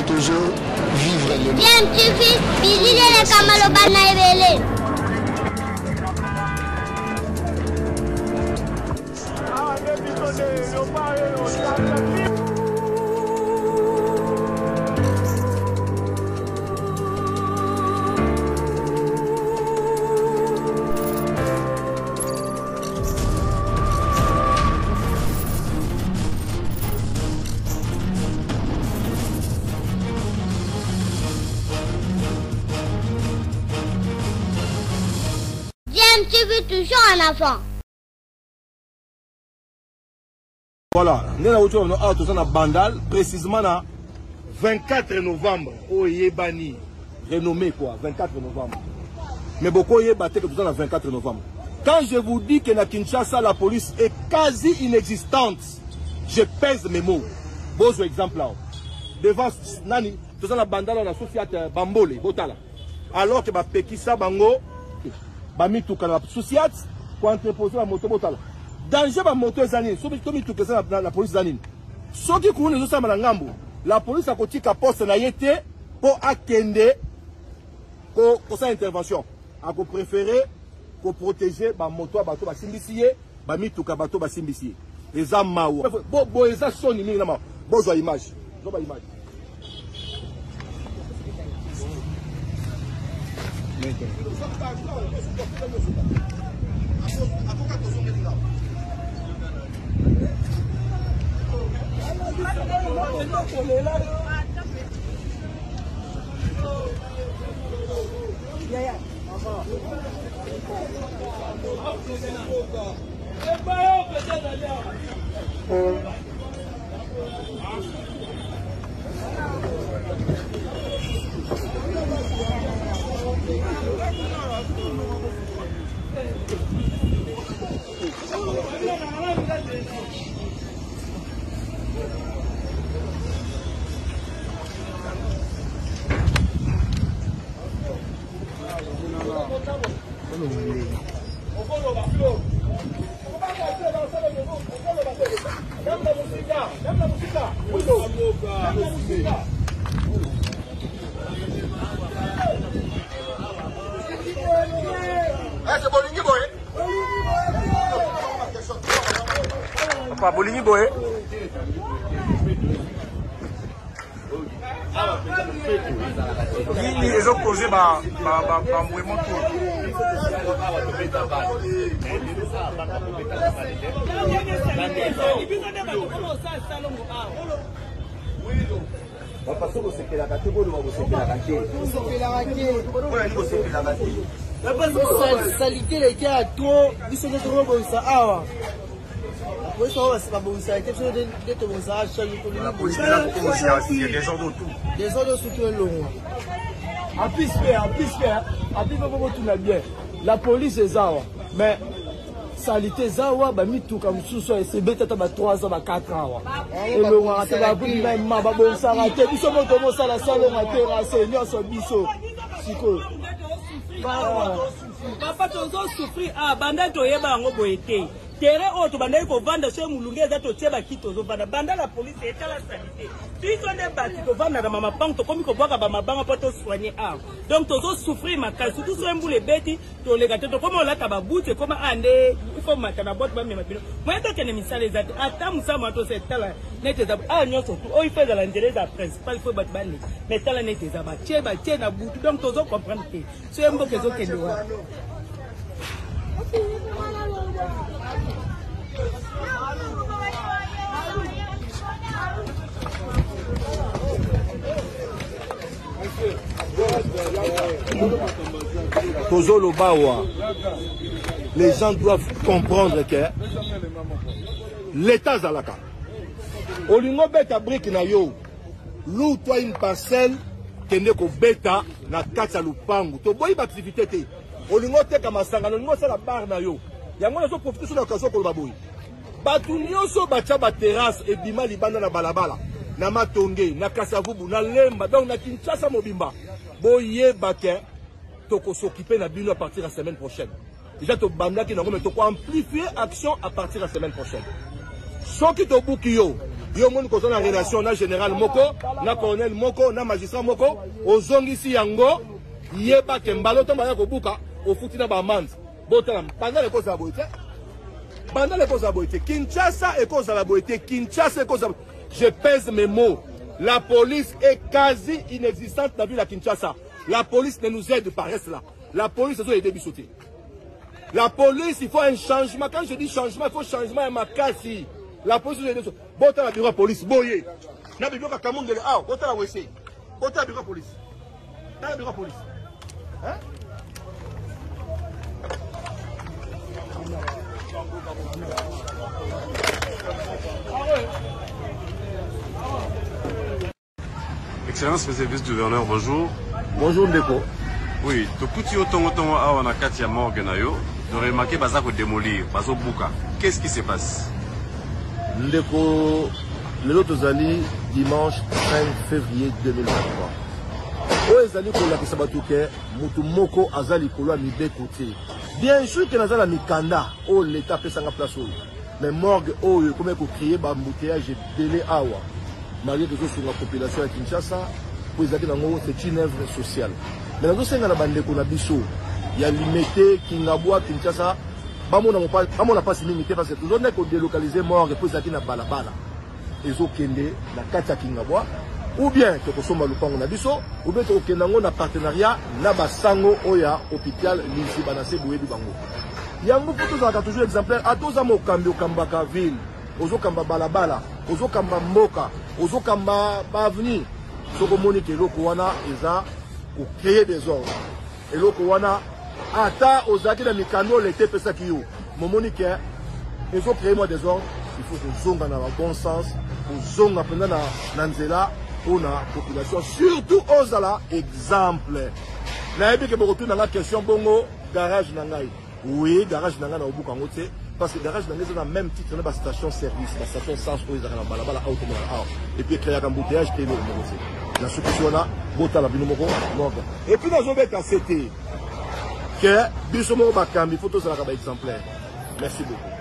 toujours vivre le bien tu fils bilile le kamalo bana ebele tu veux toujours un enfant. Voilà, nous avons un bandal, précisément le 24 novembre, au Yébani, renommé quoi, 24 novembre. Mais beaucoup de gens que le 24 novembre. Quand je vous dis que na Kinshasa, la police est quasi inexistante, je pèse mes mots. Bon exemple là. Devant Nani, tout ça, la bandal, on a associé Bambole, Botala. Alors que Pekissa Bango, bami tukana sociat pour entreposer la moto botala danger ba moto ezani so bitomi tukesa la police zanine soki kuune zo sama na ngambo la police akotika poste na yete pour akende ko sa intervention ako préférer ko protéger ba moto bato ba simbisiye ba mituka bato ba simbisiye eza mawa bo eza soni mingi na ma bozo image zo ba image Papa Bolingi Boy. Ils ont posé ma mouvement tout. Salité les gars à toi, ils sont trop ça. Oui, ça va, c'est pas bon, ça a été fait de mon âge, la police là pour commencer à il y a des ordres autour. Des ordres surtout long. En plus, tout va bien. La police est là, mais salité zawa ba mituka mususu et c'est peut-être 3 ans 4 ans. Et le roi va venir même ba bon s'arrêter, biso moto mo sala salon à terrasse, nyonso biso. Siko. Papa tozo souffrir banda toyeba ngo boyete. Terre auto banda ko vanda chez mulunge za to tsheba kito zo banda la police est à la sanité. Puis on est battu ko vanda na mama pango to komi ko boka ba mabanga poto soigner donc tozo souffrir makasi tout so mbule beti to lega to comme on la tababute comme ande il faut matana bote ba mema bino. Moi to kene misale za ata musama to se tala nete za nyonso to o il fait de l'intérêt za principal faut bat bani mais tala nete za ba tsheba na butu donc tozo comprendre que so mboke zo kende wa Tozolo Bawa, les gens doivent comprendre que l'État Zalaka. Olingo beta brique na yo, lou toi une parcelle kende ko beta na kata lupangu. To boyi activité te. Olingo te kamasanga, olingo sala bar na yo. Yango na so profiter sur l'occasion ko baboyi. Batu nyonso bacha ba terrasse et bima libanda na balabala. Na matonge, na kasavubu, na lemba, donc na Kinshasa mobimba. Boye bake toko s'occuper na bino à partir de la semaine prochaine. Déjà to banda ki na ngome toko amplifier action à partir de la semaine prochaine. Soki to buki yo, yo moni ko na relation na général moko na colonel moko na magistrat moko ozongisi yango yeba ke mbalo to baya ko buka ofuti na ba amende botala pendant les causes aboité pendant les causes aboité Kinshasa et cause aboité Kinshasa et cause. Je pèse mes mots. La police est quasi inexistante dans la ville de Kinshasa. La police ne nous aide pas, reste là. La police, c'est aider bisouté. La police, il faut un changement. Quand je dis changement, il faut changement à ma casse. La police, c'est aider. Bon, tu as la bureau de police. Boyé. Na bureau de Cameroun de ah, bon, tu as la WC. Bon, tu as la bureau de police. Tu as la bureau de police. Hein? Excellence, monsieur le vice-gouverneur, bonjour. Bonjour, Ndeko. Oui, Tokuti Otongo Awa na kati ya morgue na yo, de remarquer baza ko démolir, bazo buka. Qu'est-ce qui se passe? Ndeko, le tozali dimanche 5 février 2023. O ezali ko la kisabatuke, mutu moko azali ko la mibe côté. Bien sûr que nazala mikanda, o l'état pesanga place o. Mais morgue o comme ko créer ba embouteillage belé awa. Malgré que sur la population à Kinshasa, c'est une œuvre sociale. Mais nous sommes dans la bande de Bisso. Il y a limité Kingaboua, Kinshasa. On n'a pas si limité parce que nous avons délocalisé mort et puis na balabala. Et zo kende na kata Kingaboua. Ou bien que nous sommes à l'Upango na Bisso, ou bien que nous avons un partenariat na basango oya hôpital Linsi Banase Boué du Bango. Il y a toujours exemplaire à tous amo Kambio Kambaka ville, ozo Kamba balabala, ozo Kamba Mboka. Ozo Kamba Bavni, Soko Monique et Lokowana, ils ont créé des ordres. Et Lokowana, Ata, Ozaki, la Mikano, l'été Pesakio. Mon Monique, ils ont créé moi des ordres. Il faut que Zonga dans le bon sens, que Zonga pendant Nanzela, pour la population, surtout Ozala, exemple. Naïbi que retourne dans la question, bongo, garage Nangaï. Oui, garage Nangaï na Obuka Ngote. Parce que le garage dans le même titre, dans la station service, la station sens où ils ont balabala et puis créer un embouteillage et l'eau. La solution là, bota la binomoko, et puis dans un bec à CT, que Bissomo Bakam, il faut tous avoir un exemplaire. Merci beaucoup.